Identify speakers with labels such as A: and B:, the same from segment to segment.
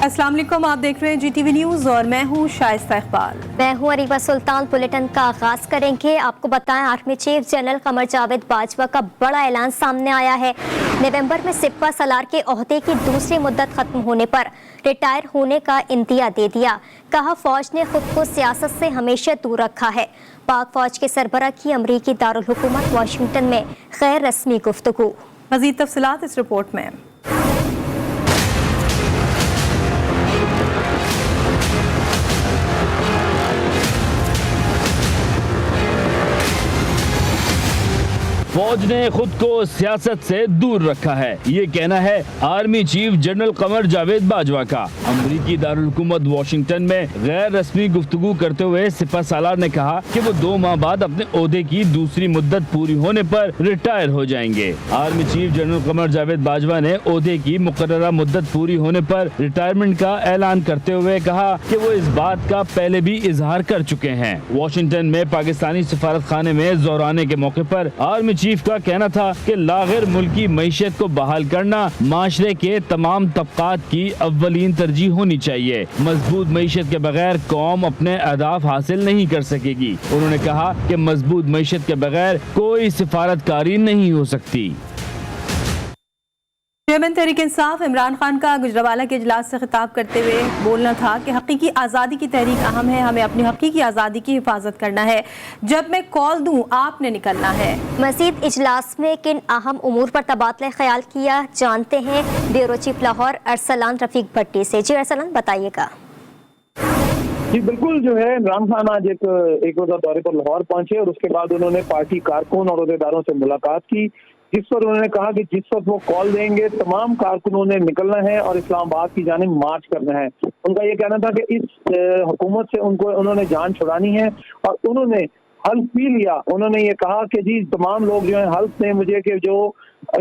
A: अस्सलाम वालेकुम, आप देख रहे हैं GTV न्यूज़ और मैं हूँ शाइस्ता इकबाल।
B: मैं हूँ अरीबा सुल्तान। बुलेटिन का आगाज करेंगे। आपको बताएं, army chief general Qamar Javed Bajwa का बड़ा ऐलान सामने आया है। नवंबर में सिपा सलार के ओहदे की दूसरी मुद्दत खत्म होने पर रिटायर होने का इंदिया दे दिया। कहा, फौज ने खुद को सियासत से हमेशा दूर रखा है। पाक फौज के सरबराह की अमरीकी दारुल हुकूमत वाशिंगटन में गैर रस्मी गुफ्तगू।
A: मज़ीद तफसीलात इस रिपोर्ट में।
C: फौज ने खुद को सियासत से दूर रखा है, ये कहना है army chief general Qamar Javed Bajwa का। अमरीकी दारुल हुकूमत वाशिंगटन में गैर रस्मी गुफ्तगू करते हुए सिपा सालार ने कहा कि वो 2 माह बाद अपने ओहदे की दूसरी मुद्दत पूरी होने पर रिटायर हो जाएंगे। Army chief general Qamar Javed Bajwa ने ओहदे की मुकर्ररा मुद्दत पूरी होने पर रिटायरमेंट का ऐलान करते हुए कहा कि वो इस बात का पहले भी इजहार कर चुके हैं। वाशिंगटन में पाकिस्तानी सफारत खाने में जोराने के मौके पर आर्मी चीफ का कहना था कि लागिर मुल्की मईशत को बहाल करना माशरे के तमाम तबकात की अव्वलीन तरजीह होनी चाहिए। मजबूत मईशत के बगैर कौम अपने अहदाफ हासिल नहीं कर सकेगी। उन्होंने कहा कि मजबूत मईशत के बगैर कोई सिफारतकारी नहीं हो सकती।
A: चेयरमैन तहरीक इंसाफ इमरान खान का गुजरावाला के इजलास से खिताब करते हुए बोलना था कि हकीकी आज़ादी की तहरीक अहम है, हमें अपनी हकीकी आज़ादी की हिफाजत करना है। जब मैं कॉल दूं आपने निकलना है।
B: मजीद इजलास में किन अहम उमूर पर तबादला ख्याल किया जानते हैं ब्यूरो चीफ लाहौर अरसलान रफीक भट्टी से। जी अरसलान, बताइएगा।
D: जी बिल्कुल, जो है इमरान खान आज एक रोजा दौरे पर लाहौर पहुंचे और उसके बाद उन्होंने पार्टी कारकुन और अहदेदारों से मुलाकात की, जिस पर उन्होंने कहा कि जिस वक्त वो कॉल देंगे तमाम कारकुनों ने निकलना है और इस्लामाबाद की जानिब मार्च करना है। उनका ये कहना था कि इस हुकूमत से उन्होंने जान छुड़ानी है और उन्होंने हल्फ भी लिया। उन्होंने ये कहा कि जी तमाम लोग जो है हल्फ ने मुझे कि जो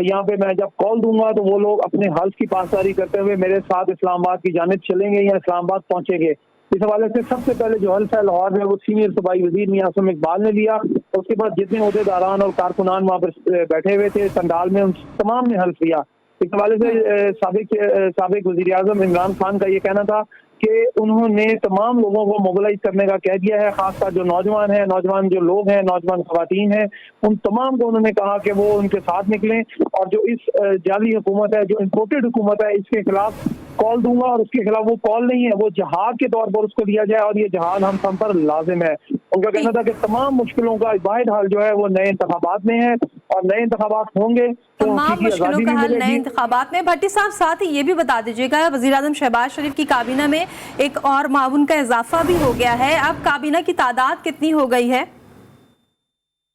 D: यहाँ पे मैं जब कॉल दूंगा तो वो लोग अपने हल्फ की पासदारी करते हुए मेरे साथ इस्लामाबाद की जानिब चलेंगे या इस्लामाबाद पहुंचेंगे। इस हवाले से सबसे पहले जो हल्फ है लाहौर में वो सीनियर सूबाई वजीर मियां आसिम इकबाल ने लिया। उसके बाद जितने अहदेदारान और कारकुनान वहाँ पर बैठे हुए थे पंडाल में, उन तमाम ने हल्फ लिया। इस हवाले से साबिक वजीर आजम इमरान खान का ये कहना था कि उन्होंने तमाम लोगों को मोबिलाइज करने का कह दिया है, खासकर जो नौजवान हैं, नौजवान जो लोग हैं, नौजवान खवातीन हैं, उन तमाम को उन्होंने कहा कि वो उनके साथ निकलें और जो इस जाली हुकूमत है, जो इम्पोर्टेड हुकूमत है, इसके खिलाफ कॉल दूंगा और उसके खिलाफ वो कॉल नहीं है, वो जहाद के तौर पर उसको दिया जाए और ये जहाद हम सब पर लाजिम है। उनका कहना था कि तमाम मुश्किलों का वाहिद हल जो है वो नए इंतखाबात में है और नए इंतखाबात होंगे तो
A: तमाम मुश्किलों का हल नए इंतखाबात में। भट्टी साहब, साथ ही ये भी बता दीजिएगा, वज़ीर आज़म शहबाज शरीफ की काबीना में एक और माउन का इजाफा भी हो गया है। अब काबीना की तादाद कितनी हो गई है?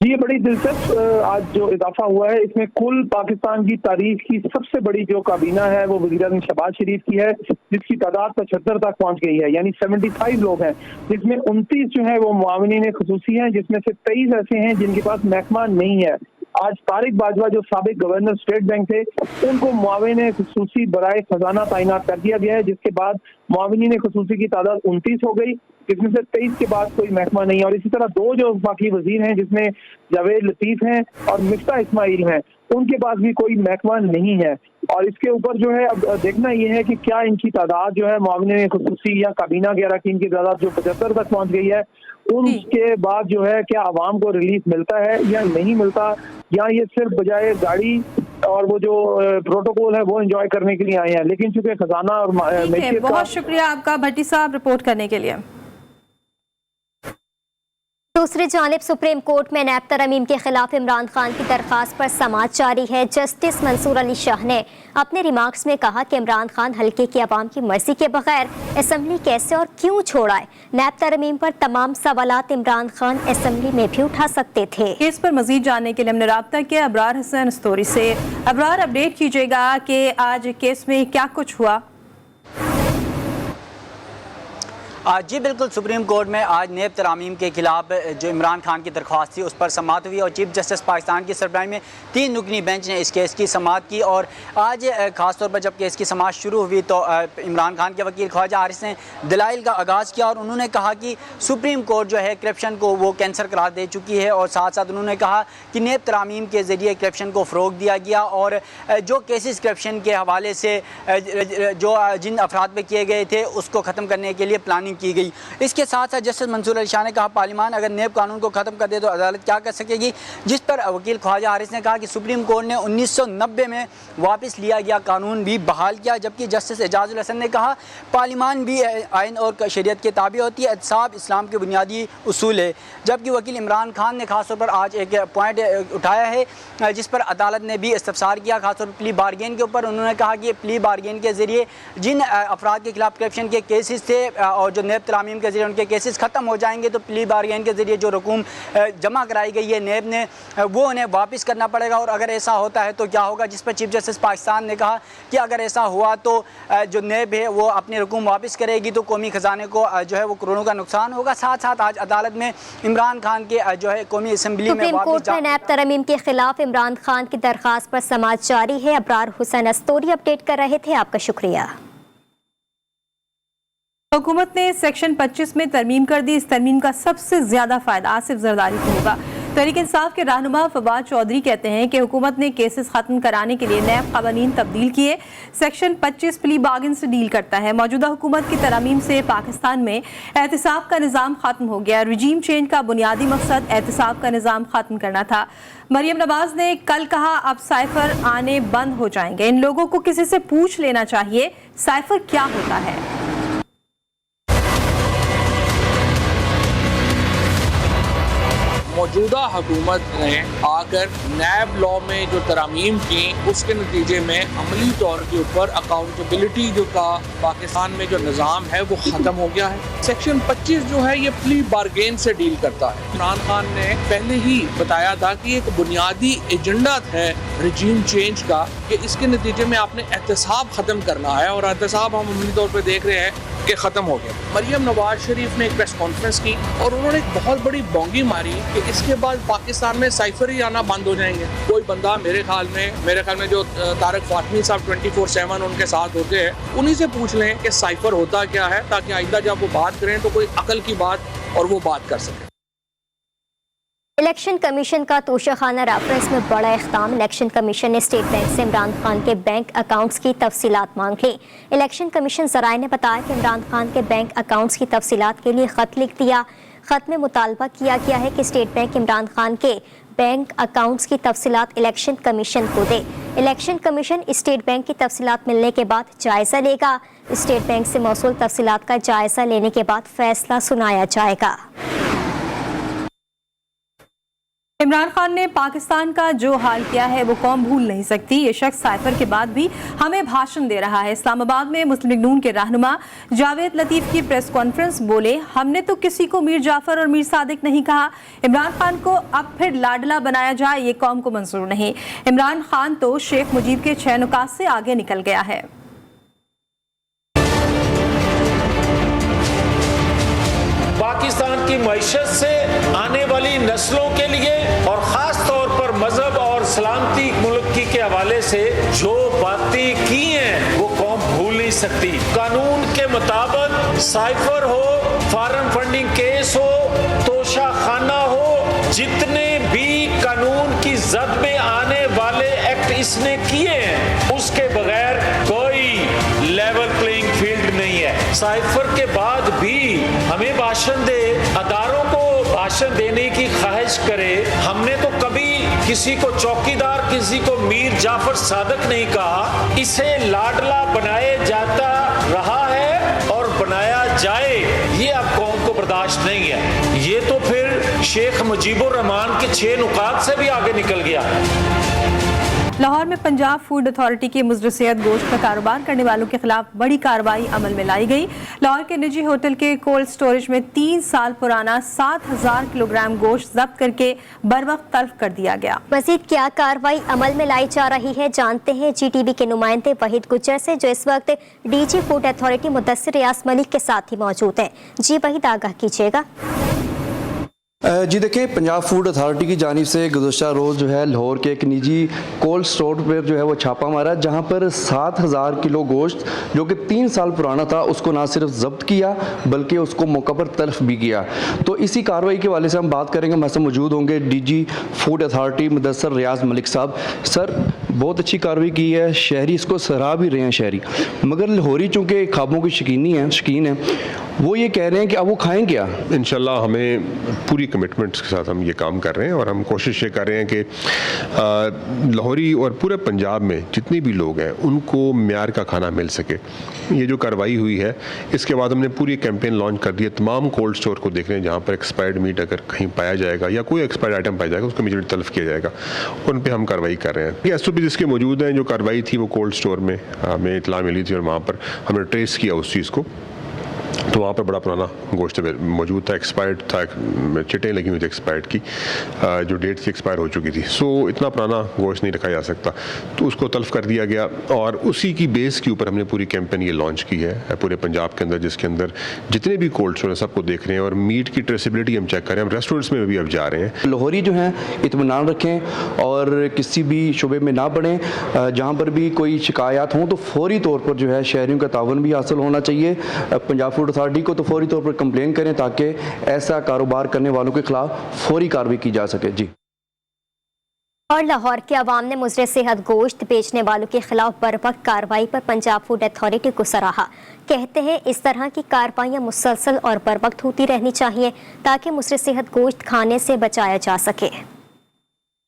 D: ये बड़ी दिलचस्प आज जो इजाफा हुआ है, इसमें कुल पाकिस्तान की तारीख की सबसे बड़ी जो काबीना है वो वज़ीर आज़म शहबाज शरीफ की है, जिसकी तादाद 75 तक पहुंच गई है, यानी 75 लोग हैं, जिसमें 29 जो है वो मुआविनीन खुसूसी हैं, जिसमें से 23 ऐसे हैं जिनके पास महकमा नहीं है। आज तारिक बाजवा जो साबिक गवर्नर स्टेट बैंक थे, उनको मुआविन खुसूसी बराए खजाना तैनात कर दिया गया है, जिसके बाद मुआविनीन खुसूसी की तादाद 29 हो गई, जिसमें से 23 के बाद कोई महकमा नहीं है। और इसी तरह 2 जो बाकी वजीर हैं, जिसमें जावेद लतीफ हैं और मिफ्ता इस्माइल हैं, उनके पास भी कोई महकमा नहीं है। और इसके ऊपर जो है अब देखना ये है कि क्या इनकी तादाद जो है मुआविन खुसूसी या काबीना के अरकान की तादाद जो 75 तक पहुंच गई है, उसके बाद जो है क्या आवाम को रिलीफ मिलता है या नहीं मिलता, या ये सिर्फ बजाय गाड़ी और वो जो प्रोटोकॉल है वो एंजॉय करने के लिए आए हैं। लेकिन चूंकि खजाना और
A: बहुत शुक्रिया आपका भट्टी साहब रिपोर्ट करने के लिए।
B: दूसरी जानिब सुप्रीम कोर्ट में नैब तरमीम के खिलाफ इमरान खान की दरख्वास्त पर समाअत जारी है। जस्टिस मंसूर अली शाह ने अपने रिमार्क्स में कहा कि इमरान खान हल्के की आवाम की मर्जी के बगैर असेंबली कैसे और क्यों छोड़ाए। नैब तरमीम पर तमाम सवालात इमरान खान असेंबली में भी उठा सकते थे।
A: केस पर मजीद जानने के लिए हमने राब्ता किया अबरार हसन स्तोरी से। अबरार, अपडेट कीजिएगा कि आज केस में क्या कुछ हुआ।
E: جی بالکل، سپریم کورٹ میں آج نیب ترامیم کے خلاف جو عمران خان کی درخواست تھی اس پر سماعت ہوئی اور چیف جسٹس پاکستان کی سربراہی میں 3 رکنی بینچ نے اس کیس کی سماعت کی. اور آج خاص طور پر جب کیس کی سماعت شروع ہوئی تو عمران خان کے وکیل خواجہ حارث نے دلائل کا آغاز کیا اور انہوں نے کہا کہ سپریم کورٹ جو ہے کرپشن کو وہ کینسر قرار دے چکی ہے، اور ساتھ ساتھ انہوں نے کہا کہ نیب ترامیم کے ذریعے کرپشن کو فروغ دیا گیا اور جو کیسز کرپشن کے حوالے سے جو جن افراد پہ کیے گئے تھے اس کو ختم کرنے کے لیے پلاننگ کی گئی. اس کے ساتھ ساتھ جسٹس منصور علی شاہ نے کہا پارلیمان اگر نیب قانون کو ختم کر دے تو عدالت کیا کر سکے گی، جس پر وکیل خواجہ حارث نے کہا کہ سپریم کورٹ نے 1990 میں واپس لیا گیا قانون بھی بحال کیا، جبکہ جسٹس اعجاز الحسن نے کہا پارلیمان بھی آئین اور شریعت کے تابع ہوتی ہے، احتساب اسلام کے بنیادی اصول ہے. جبکہ وکیل عمران خان نے خاص طور پر آج ایک پوائنٹ اٹھایا ہے جس پر عدالت نے بھی استفسار کیا، خاص طور پر پلی بارگین کے اوپر. انہوں نے کہا کہ پلی بارگین کے ذریعے جن افراد کے خلاف کرپشن کے کیسز تھے اور جو نیب ترامیم کے ذریعے ان کے کیسز ختم ہو جائیں گے تو پلی بارگین کے ذریعے جو رقوم جمع کرائی گئی ہے نیب نے وہ انہیں واپس کرنا پڑے گا، اور اگر ایسا ہوتا ہے تو کیا ہوگا، جس پر چیف جسٹس پاکستان نے کہا کہ اگر ایسا ہوا تو جو نیب ہے وہ اپنی رقوم واپس کرے گی تو قومی خزانے کو جو ہے وہ کروڑوں کا نقصان ہوگا. ساتھ ساتھ آج عدالت میں عمران خان کے جو ہے قومی اسمبلی میں
B: سپریم کورٹ میں نیب ترمیم کے خلاف عمران خان کی درخواست پر سماعت جاری ہے. ابرار حسین استوری اپڈیٹ کر رہے تھے، آپ کا شکریہ.
A: حکومت نے سیکشن 25 میں ترمیم کر دی. اس ترمیم کا سب سے زیادہ فائدہ آصف زرداری کو ہوگا. تحریک انصاف کے رہنما فواد چودھری کہتے ہیں کہ حکومت نے کیسز ختم کرانے کے لیے نیب قوانین تبدیل کیے. سیکشن 25 پلی بارگن سے ڈیل کرتا ہے. موجودہ حکومت کی ترامیم سے پاکستان میں احتساب کا نظام ختم ہو گیا. رجیم چینج کا بنیادی مقصد احتساب کا نظام ختم کرنا تھا. مریم نواز نے کل کہا اب سائفر آنے بند ہو جائیں گے. ان لوگوں کو کسی سے پوچھ لینا چاہیے سائفر کیا ہوتا ہے.
F: موجودہ حکومت نے آ کر نیب لا میں جو ترامیم کی اس کے نتیجے میں عملی طور کے اوپر اکاؤنٹیبلٹی جو کا پاکستان میں جو نظام ہے وہ ختم ہو گیا ہے. سیکشن 25 جو ہے یہ پلی بارگین سے ڈیل کرتا ہے. عمران خان نے پہلے ہی بتایا تھا کہ ایک بنیادی ایجنڈا ہے رجیم چینج کا کہ اس کے نتیجے میں آپ نے احتساب ختم کرنا ہے، اور احتساب ہم عملی طور پہ دیکھ رہے ہیں کہ ختم ہو گیا. مریم نواز شریف نے ایک پریس کانفرنس کی اور انہوں نے ایک بہت بڑی بونگی ماری کہ اس کے بعد پاکستان میں سائفر ہی آنا بند ہو جائیں گے. کوئی بندہ میرے خیال میں جو طارق فاطمی صاحب 24/7 ان کے ساتھ ہوتے ہیں انہی سے پوچھ لیں کہ سائفر ہوتا کیا ہے، تاکہ آئندہ جب وہ بات کریں تو کوئی عقل کی بات اور وہ بات کر سکے.
B: الیکشن کمیشن کا توشہ خانہ ریفرنس میں بڑا اقدام. الیکشن کمیشن نے اسٹیٹ بینک سے عمران خان کے بینک اکاؤنٹس کی تفصیلات مانگ لی. الیکشن کمیشن ذرائع نے بتایا کہ عمران خان کے بینک اکاؤنٹس کی تفصیلات کے لیے خط لکھ دیا. خط میں مطالبہ کیا گیا ہے کہ اسٹیٹ بینک عمران خان کے بینک اکاؤنٹس کی تفصیلات الیکشن کمیشن کو دے. الیکشن کمیشن اسٹیٹ بینک کی تفصیلات ملنے کے بعد جائزہ لے گا. اسٹیٹ بینک سے موصول تفصیلات کا جائزہ لینے کے بعد فیصلہ سنایا جائے گا.
A: عمران خان نے پاکستان کا جو حال کیا ہے وہ قوم بھول نہیں سکتی. یہ شخص سائفر کے بعد بھی ہمیں بھاشن دے رہا ہے. اسلام آباد میں مسلم لیگ نون کے رہنما جاوید لطیف کی پریس کانفرنس بولے ہم نے تو کسی کو میر جعفر اور میر صادق نہیں کہا. عمران خان کو اب پھر لاڈلا بنایا جائے یہ قوم کو منظور نہیں. عمران خان تو شیخ مجیب کے 6 نکات سے آگے نکل گیا ہے.
G: پاکستان کی معیشت سے آنے والی نسلوں کے لیے اور خاص طور پر مذہب اور سلامتی ملک کے حوالے سے جو باتیں کی ہیں وہ قوم بھول نہیں سکتی. قانون کے مطابق سائفر ہو، فارم فنڈنگ کیس ہو، توشہ خانہ ہو، جتنے بھی قانون کی زد میں آنے والے ایکٹ اس نے کیے ہیں اس کے بغیر کوئی لیول پلینگ فیلڈ نہیں ہے. سائفر کے بعد بھی ہمیں بھاشن دے، اداروں کو بھاشن دینے کی خواہش کرے. ہم نے تو کبھی کسی کو چوکیدار، کسی کو میر جعفر صادق نہیں کہا. اسے لاڈلا بنائے جاتا رہا ہے اور بنایا جائے یہ اب قوم کو برداشت نہیں ہے. یہ تو پھر شیخ مجیب الرحمان کے 6 نکات سے بھی آگے نکل گیا.
A: लाहौर में पंजाब फूड अथॉरिटी की मुज़र सेहत गोश्त का कारोबार करने वालों के खिलाफ बड़ी कार्रवाई अमल में लाई गई। लाहौर के निजी होटल के कोल्ड स्टोरेज में 3 साल पुराना 7,000 किलोग्राम गोश्त जब्त करके बरवक्त तल्फ कर दिया गया।
B: मजीद क्या कार्रवाई अमल में लाई जा रही है, जानते हैं GTV के नुमाइंदे वहीद गुज्जर से, जो इस वक्त DG फूड अथॉरिटी मुदस्सिर रियाज मलिक के साथ ही मौजूद हैं। जी वहीद, आगाह कीजिएगा।
H: जी देखिए, पंजाब फूड अथॉरिटी की जानिब से गुज़श्ता रोज़ जो है लाहौर के एक निजी कोल्ड स्टोर पर जो है वो छापा मारा, जहां पर 7,000 किलो गोश्त जो कि 3 साल पुराना था उसको ना सिर्फ ज़ब्त किया बल्कि उसको मौका पर तल्फ भी किया। तो इसी कार्रवाई के वाले से हम बात करेंगे। हमारे साथ मौजूद होंगे DG फूड अथॉरिटी मुदस्सिर रियाज मलिक साहब। सर, बहुत अच्छी कार्रवाई की है, शहरी इसको सराह भी रहे हैं शहरी, मगर लाहौरी चूँकि ख्वाबों की शकीन है, वो ये कह रहे हैं कि अब वो खाएँ क्या।
I: इंशाल्लाह हमें पूरी कमिटमेंट्स के साथ हम ये काम कर रहे हैं और हम कोशिश ये कर रहे हैं कि लाहौरी और पूरे पंजाब में जितने भी लोग हैं उनको म्यार का खाना मिल सके। ये जो कार्रवाई हुई है, इसके बाद हमने पूरी कैंपेन लॉन्च कर दी है। तमाम कोल्ड स्टोर को देख रहे हैं जहाँ पर एक्सपायर्ड मीट अगर कहीं पाया जाएगा या कोई एक्सपायर्ड आइटम पाया जाएगा उसको इमीडिएट तल्फ किया जाएगा, उन पर हम कार्रवाई कर रहे हैं। SOP जिसके मौजूद हैं, जो कार्रवाई थी वो कोल्ड स्टोर में हमें इतला मिली थी और वहाँ पर हमने ट्रेस किया उस चीज़ को, तो वहाँ पर बड़ा पुराना गोश्त मौजूद था, एक्सपायर्ड था, चिटें लगी हुई थी एक्सपायर्ड की, जो डेट थी एक्सपायर हो चुकी थी। सो इतना पुराना गोश्त नहीं रखा जा सकता, तो उसको तल्फ कर दिया गया और उसी की बेस के ऊपर हमने पूरी कैंपेन ये लॉन्च की है पूरे पंजाब के अंदर, जिसके अंदर जितने भी कोल्ड स्टोर हैं सबको देख रहे हैं और मीट की ट्रेसिबिलिटी हम चेक कर रहे हैं। हम रेस्टोरेंट्स में भी अब जा रहे हैं।
H: लाहौरी जो हैं इत्मीनान रखें और किसी भी शुबे में ना पड़ें। जहाँ पर भी कोई शिकायत हों तो फौरी तौर पर जो है शहरियों का तावन भी हासिल होना चाहिए। पंजाब फूड अथॉरिटी को तो फौरी तौर पर कंप्लेन करें ताकि ऐसा कारोबार करने वालों के खिलाफ फौरी कार्रवाई की जा सके। जी।
B: और लाहौर के अवाम ने मुज़र सेहत गोश्त बेचने वालों के खिलाफ बरवक्त कार्रवाई पर पंजाब फूड अथॉरिटी को सराहा। कहते हैं इस तरह की कार्रवाइयाँ मुसलसल और बरवक्त होती रहनी चाहिए ताकि मुज़र सेहत गोश्त खाने से बचाया जा सके।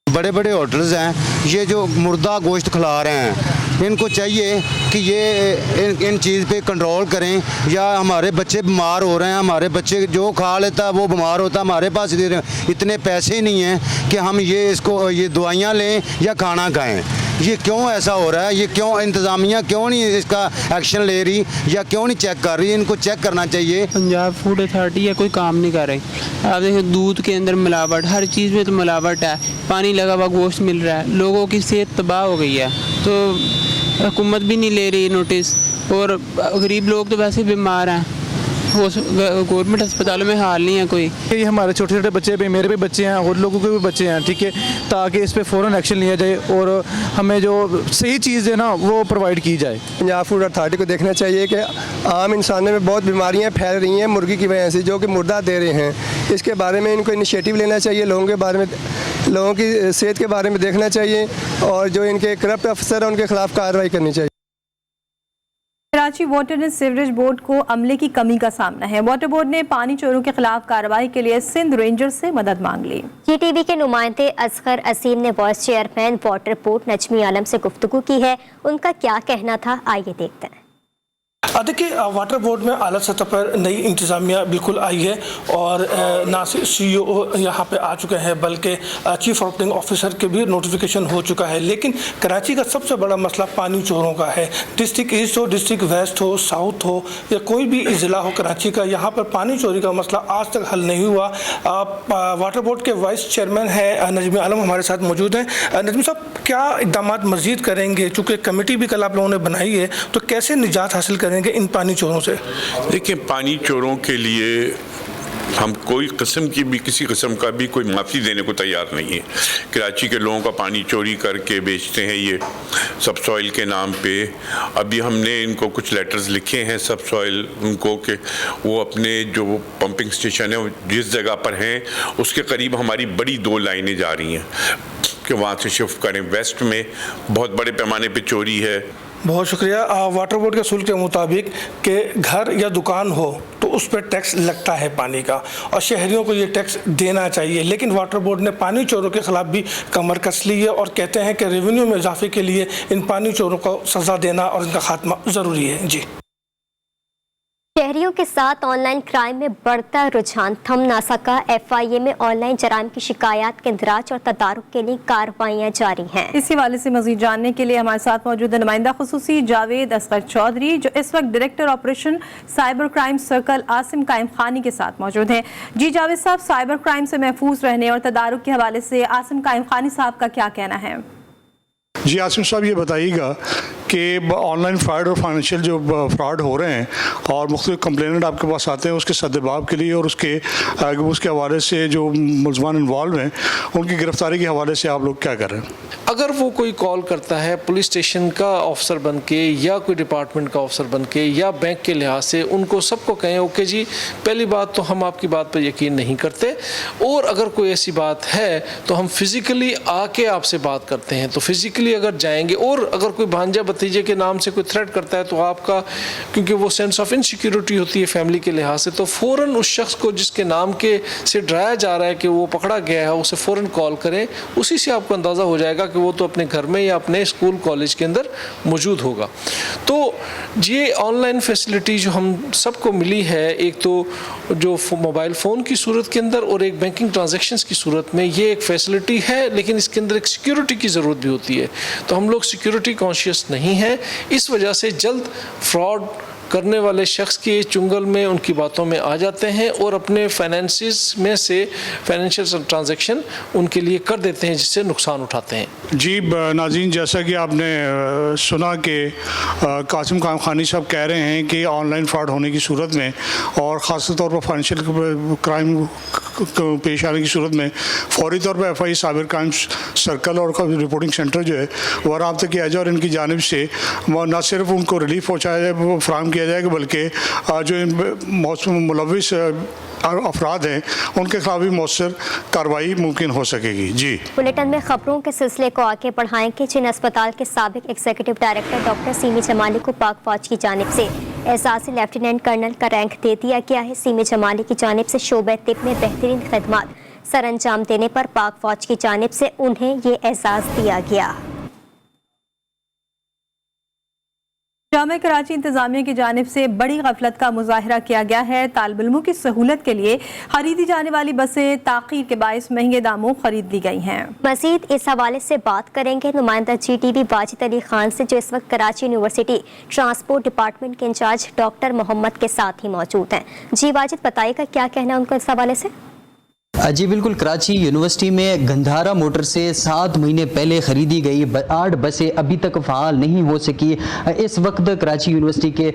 J: बड़े बड़े होटल्स हैं, ये जो मुर्दा गोश्त खिला रहे हैं, इनको चाहिए कि ये इन चीज़ पे कंट्रोल करें। या हमारे बच्चे बीमार हो रहे हैं, हमारे बच्चे जो खा लेता है वो बीमार होता है, हमारे पास इतने पैसे ही नहीं हैं कि हम ये दवाइयाँ लें या खाना खाएं। ये क्यों ऐसा हो रहा है? ये क्यों इंतज़ामिया क्यों नहीं इसका एक्शन ले रही या क्यों नहीं चेक कर रही? इनको चेक करना चाहिए।
K: पंजाब फूड अथॉरिटी या कोई काम नहीं कर रही। आप देखिए, दूध के अंदर मिलावट, हर चीज़ में तो मिलावट है, पानी लगा हुआ गोश्त मिल रहा है, लोगों की सेहत तबाह हो गई है, तो हुकूमत भी नहीं ले रही नोटिस, और गरीब लोग तो वैसे बीमार हैं, गवर्नमेंट अस्पतालों में हाल नहीं है कोई।
L: ये हमारे छोटे छोटे बच्चे भी, मेरे भी बच्चे हैं और लोगों के भी बच्चे हैं, ठीक है, ताकि इस पे फ़ौरन एक्शन लिया जाए और हमें जो सही चीज़ है ना वो प्रोवाइड की जाए।
M: पंजाब फूड अथॉरिटी को देखना चाहिए कि आम इंसानों में बहुत बीमारियां फैल रही हैं मुर्गी की वजह से, जो कि मुर्दा दे रहे हैं। इसके बारे में इनको इनिशिएटिव लेना चाहिए, लोगों की सेहत के बारे में देखना चाहिए और जो इनके करप्ट अफसर हैं उनके खिलाफ कार्रवाई करनी चाहिए।
A: Karachi water and sewerage board को अमले की कमी का सामना है। वाटर बोर्ड ने पानी चोरों के खिलाफ कार्रवाई के लिए सिंध रेंजर्स से मदद मांग ली।
B: GTV के नुमाइंदे असगर असीम ने vice chairman water board Najmi Alam से गुफ्तगू की है। उनका क्या कहना था, आइए देखते हैं।
N: देखिए, वाटर बोर्ड में आला सतह पर नई इंतज़ामिया बिल्कुल आई है और ना सिर्फ CEO यहाँ पे आ चुके हैं बल्कि चीफ ऑपरेटिंग ऑफिसर के भी नोटिफिकेशन हो चुका है। लेकिन कराची का सबसे बड़ा मसला पानी चोरों का है। डिस्ट्रिक्ट ईस्ट हो, डिस्ट्रिक्ट वेस्ट हो, साउथ हो या कोई भी ज़िला हो कराची का, यहाँ पर पानी चोरी का मसला आज तक हल नहीं हुआ। वाटर बोर्ड के वाइस चेयरमैन हैं नजमी आलम हमारे साथ मौजूद हैं। नजमी साहब, क्या इक़दाम मज़ीद करेंगे? चूँकि कमेटी भी कल आप लोगों ने बनाई है, तो कैसे निजात हासिल करेंगे इन पानी चोरों से?
O: देखिए, पानी चोरों के लिए हम कोई किस्म की भी, किसी किस्म का भी कोई माफ़ी देने को तैयार नहीं है। कराची के लोगों का पानी चोरी करके बेचते हैं ये सब सॉइल के नाम पे। अभी हमने इनको कुछ लेटर्स लिखे हैं सब सॉइल उनको कि वो अपने जो पंपिंग स्टेशन है जिस जगह पर हैं उसके करीब हमारी बड़ी 2 लाइनें जा रही हैं कि वहाँ से शिफ्ट करें। वेस्ट में बहुत बड़े पैमाने पे चोरी है।
N: बहुत शुक्रिया। वाटर बोर्ड के असूल के मुताबिक कि घर या दुकान हो तो उस पर टैक्स लगता है पानी का और शहरियों को ये टैक्स देना चाहिए, लेकिन वाटर बोर्ड ने पानी चोरों के खिलाफ भी कमर कस ली है और कहते हैं कि रेवेन्यू में इजाफे के लिए इन पानी चोरों को सज़ा देना और इनका खात्मा ज़रूरी है। जी।
B: शहरियों के साथ ऑनलाइन क्राइम में बढ़ता रुझान थम ना सका। FIA में ऑनलाइन जराइम की शिकायत के इंदराज और तदारुक के लिए कार्रवाइयाँ जारी हैं।
A: इसी हवाले से मजीद जानने के लिए हमारे साथ मौजूद है नुमाइंदा खुसूसी जावेद असगर चौधरी, जो इस वक्त director operation cyber crime circle Asim कायम खानी के साथ मौजूद हैं। जी जावेद साहब, साइबर क्राइम से महफूज रहने और तदारुक के हवाले से आसिम कायम खानी साहब का क्या कहना है?
P: जी आसिम साहब, ये बताइएगा कि ऑनलाइन फ्रॉड और फाइनेंशियल जो फ्रॉड हो रहे हैं और मुख्तलिफ कंप्लेनेंट आपके पास आते हैं, उसके सद्दबाब के लिए और उसके हवाले से जो मुलज़मान इन्वॉल्व हैं उनकी गिरफ्तारी के हवाले से आप लोग क्या कर रहे हैं?
F: अगर वो कोई कॉल करता है पुलिस स्टेशन का ऑफिसर बन के या कोई डिपार्टमेंट का ऑफिसर बन के या बैंक के लिहाज से, उनको सबको कहें ओके जी, पहली बात तो हम आपकी बात पर यकीन नहीं करते, और अगर कोई ऐसी बात है तो हम फिज़िकली आके आपसे बात करते हैं। तो फिज़िकली अगर जाएंगे, और अगर कोई भांजा भतीजे के नाम से कोई थ्रेट करता है तो आपका, क्योंकि वो सेंस ऑफ इनसिक्योरिटी होती है फैमिली के लिहाज से, तो फ़ौरन उस शख्स को जिसके नाम के से डराया जा रहा है कि वो पकड़ा गया है, उसे फ़ौरन कॉल करें। उसी से आपको अंदाज़ा हो जाएगा कि वो तो अपने घर में या अपने स्कूल कॉलेज के अंदर मौजूद होगा। तो ये ऑनलाइन फैसिलिटी जो हम सबको मिली है, एक तो जो मोबाइल फ़ोन की सूरत के अंदर और एक बैंकिंग ट्रांजैक्शंस की सूरत में, ये एक फैसिलिटी है, लेकिन इसके अंदर एक सिक्योरिटी की ज़रूरत भी होती है। तो हम लोग सिक्योरिटी कॉन्शियस नहीं हैं, इस वजह से जल्द फ्रॉड करने वाले शख्स के चुंगल में, उनकी बातों में आ जाते हैं और अपने फाइनेंसिस में से फाइनेंशियल ट्रांजैक्शन उनके लिए कर देते हैं, जिससे नुकसान उठाते हैं।
P: जी नाज़रीन, जैसा कि आपने सुना कि कासिम कायम खानी साहब कह रहे हैं कि ऑनलाइन फ्रॉड होने की सूरत में और ख़ास तौर पर फाइनेंशियल क्राइम पेश आने की सूरत में फौरी तौर पर FIA साइबर क्राइम सर्कल और रिपोर्टिंग सेंटर जो है वह राब्ता किया जाए और इनकी जानिब से न सिर्फ उनको रिलीफ पहुँचाया जाए, फराहम किया जाएगा, बल्कि जो मुलविस अफराद हैं उनके खिलाफ भी मौसर कार्रवाई मुमकिन हो सकेगी। जी,
B: बुलेटिन में खबरों के सिलसिले को आगे बढ़ाएंगे। जिन अस्पताल के साबिक executive director doctor semi Jamali को पाक फौज की जानिब से एहसासी लेफ्टिनेंट कर्नल का रैंक दे दिया गया है। सीमी जमाली की जानिब से शोबे तिब में बेहतरीन खिदमत सर अंजाम देने पर पाक फौज की जानिब से उन्हें ये एजाज़ दिया गया।
A: जामे कराची इंतजामिया की जानिब से बड़ी गफलत का मुजाहरा किया गया है। तालिब इल्मों की सहूलत के लिए खरीदी जाने वाली बसें ताख़ीर के बायस महंगे दामों खरीद ली गई हैं।
B: मजीद इस हवाले से बात करेंगे नुमाइंदा GTV वाजिद अली खान से, जो इस वक्त कराची यूनिवर्सिटी ट्रांसपोर्ट डिपार्टमेंट के इंचार्ज डॉक्टर मोहम्मद के साथ ही मौजूद हैं। जी वाजिद, बताइएगा क्या कहना है उनका इस हवाले से?
Q: जी बिल्कुल, कराची यूनिवर्सिटी में गंधारा मोटर से 7 महीने पहले ख़रीदी गई 8 बसें अभी तक फ़ाल नहीं हो सकी। इस वक्त कराची यूनिवर्सिटी के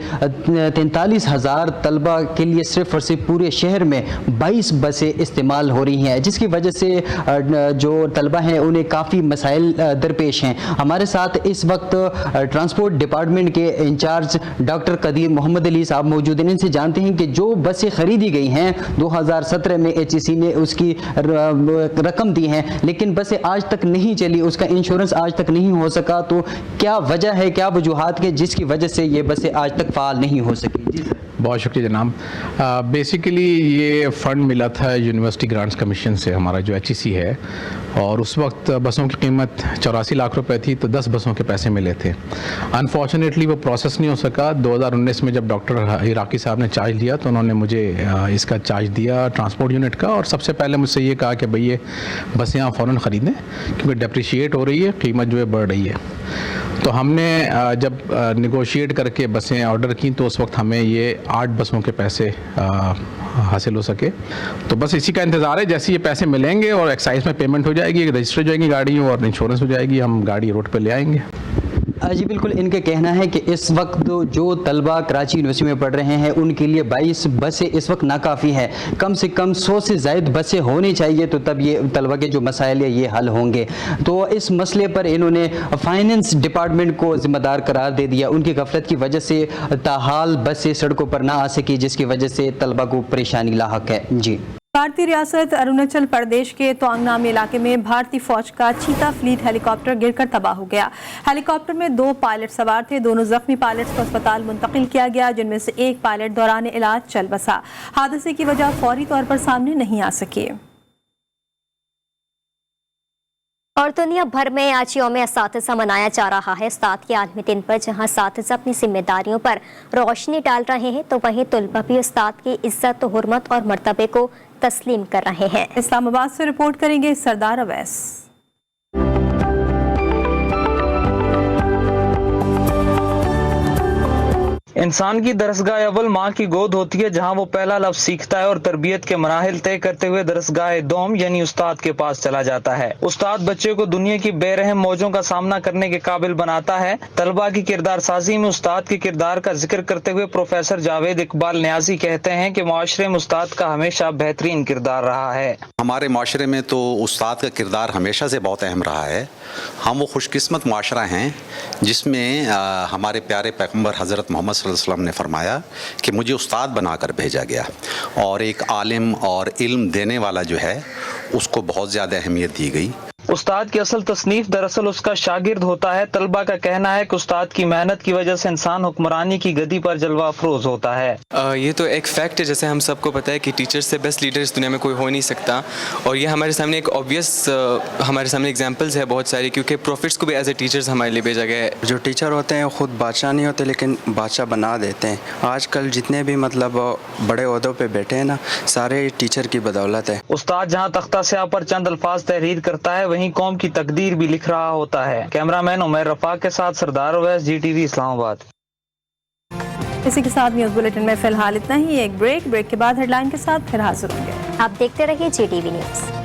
Q: 43,000 तलबा के लिए सिर्फ और सिर्फ पूरे शहर में 22 बसें इस्तेमाल हो रही हैं, जिसकी वजह से जो तलबा हैं उन्हें काफ़ी मसाइल दरपेश हैं। हमारे साथ इस वक्त ट्रांसपोर्ट डिपार्टमेंट के इंचार्ज डॉक्टर कदीर मोहम्मद अली साहब मौजूद हैं। इनसे जानते हैं कि जो बसें ख़रीदी गई हैं 2017 में HEC ने उसकी रकम दी है, लेकिन बसें आज तक नहीं चली, उसका इंश्योरेंस आज तक नहीं हो सका, तो क्या वजह है, क्या वजूहात के जिसकी वजह से ये बसें आज तक फाल नहीं हो सकी? जी सर।
R: बहुत शुक्रिया जनाब। बेसिकली ये फ़ंड मिला था यूनिवर्सिटी ग्रांट्स कमीशन से, हमारा जो HEC है, और उस वक्त बसों की कीमत 84 लाख रुपए थी, तो 10 बसों के पैसे मिले थे। अनफॉर्चुनेटली वो प्रोसेस नहीं हो सका। 2019 में जब डॉक्टर इराकी साहब ने चार्ज लिया तो उन्होंने मुझे इसका चार्ज दिया ट्रांसपोर्ट यूनिट का, और सबसे पहले मुझसे ये कहा कि भाई ये बसें आप फ़ौरन ख़रीदें क्योंकि डेप्रिशिएट हो रही है, कीमत जो है बढ़ रही है। तो हमने जब नेगोशिएट करके बसें ऑर्डर की तो उस वक्त हमें ये 8 बसों के पैसे हासिल हो सके। तो बस इसी का इंतज़ार है, जैसे ये पैसे मिलेंगे और एक्साइज में पेमेंट हो जाएगी, रजिस्टर हो जाएगी गाड़ी और इंश्योरेंस हो जाएगी, हम गाड़ी रोड पे ले आएंगे।
Q: जी बिल्कुल, इनका कहना है कि इस वक्त जो तलबा कराची यूनिवर्सिटी में पढ़ रहे हैं उनके लिए 22 बसें इस वक्त नाकाफ़ी है, कम से कम 100 से ज़ायद बसें होनी चाहिए, तो तब ये तलबा के जो मसाइल है ये हल होंगे। तो इस मसले पर इन्होंने फाइनेंस डिपार्टमेंट को ज़िम्मेदार करार दे दिया। उनकी गफलत की वजह से ताहाल बसें सड़कों पर ना आ सकी, जिसकी वजह से तलबा को परेशानी लाहक है। जी,
A: भारतीय रियासत अरुणाचल प्रदेश के तवांग नामी इलाके में भारतीय फौज का चीता फ्लीट हेलीकॉप्टर गिरकर तबाह हो गया। हेलीकॉप्टर में 2 पायलट सवार थे। दोनों जख्मी पायलट्स को अस्पताल मुंतकिल किया गया, जिनमें से एक पायलट दौरान इलाज चल बसा। हादसे की वजह फौरी तौर पर सामने नहीं आ सकी।
B: और दुनिया भर में आज यौम असातिज़ा मनाया जा रहा है। उस्ताद के आलमी दिन पर जहां असातिज़ा अपनी जिम्मेदारियों पर रोशनी डाल रहे हैं, तो वहीं तुलबा भी उस्ताद की इज्जत, हुर्मत और मर्तबे को तस्लीम कर रहे हैं।
A: इस्लामाबाद से रिपोर्ट करेंगे सरदार अवैस।
S: इंसान की दरसगाह अव्वल माँ की गोद होती है, जहाँ वो पहला लफ्ज सीखता है और तरबियत के मराहिल तय करते हुए दरसगाह दोम यानी उस्ताद के पास चला जाता है। उस्ताद बच्चे को दुनिया की बेरहम मौजों का सामना करने के काबिल बनाता है। तलबा की किरदार साजी में उस्ताद के किरदार का जिक्र करते हुए प्रोफेसर जावेद इकबाल न्याजी कहते हैं कि माशरे में उस्ताद का हमेशा बेहतरीन किरदार रहा है।
T: हमारे माशरे में तो उस्ताद का किरदार हमेशा से बहुत अहम रहा है। हम वो खुशकिस्मत माशरा हैं जिसमें हमारे प्यारे पैगम्बर हज़रत मोहम्मद सल्लल्लाहु अलैहि वसल्लम ने फरमाया कि मुझे उस्ताद बनाकर भेजा गया, और एक आलिम और इल्म देने वाला जो है उसको बहुत ज़्यादा अहमियत दी गई।
S: उस्ताद की असल तसनीफ दरअसल उसका शागिर्द होता है। तलबा का कहना है कि उस्ताद की मेहनत की वजह से इंसान हुक्मरानी की गद्दी पर जलवा अफरोज होता है।
U: ये तो एक फैक्ट है, जैसे हम सबको पता है कि टीचर से बेस्ट लीडर इस दुनिया में कोई हो नहीं सकता, और ये हमारे सामने एक ऑब्वियस हमारे सामने एग्जांपल्स है बहुत सारी, क्योंकि प्रॉफिट्स को भी एज ए टीचर्स हमारे लिए भेजा गया है।
V: जो टीचर होते हैं खुद बादशाह नहीं होते, लेकिन बादशाह बना देते हैं। आजकल जितने भी मतलब बड़े ओहदों पे बैठे हैं ना, सारे टीचर की बदौलत है।
S: उस्ताद जहाँ तख्ता स्याह पर चंद अल्फाज तहरीर करता है, वहीं कौम की तकदीर भी लिख रहा होता है। कैमरामैन उमैर रफा के साथ सरदार अवैस, GTV इस्लामाबाद।
A: इसी के साथ न्यूज़ बुलेटिन में फिलहाल इतना ही। एक ब्रेक के बाद हेडलाइन के साथ फिर हाजिर होंगे।
B: आप देखते रहिए GTV न्यूज़।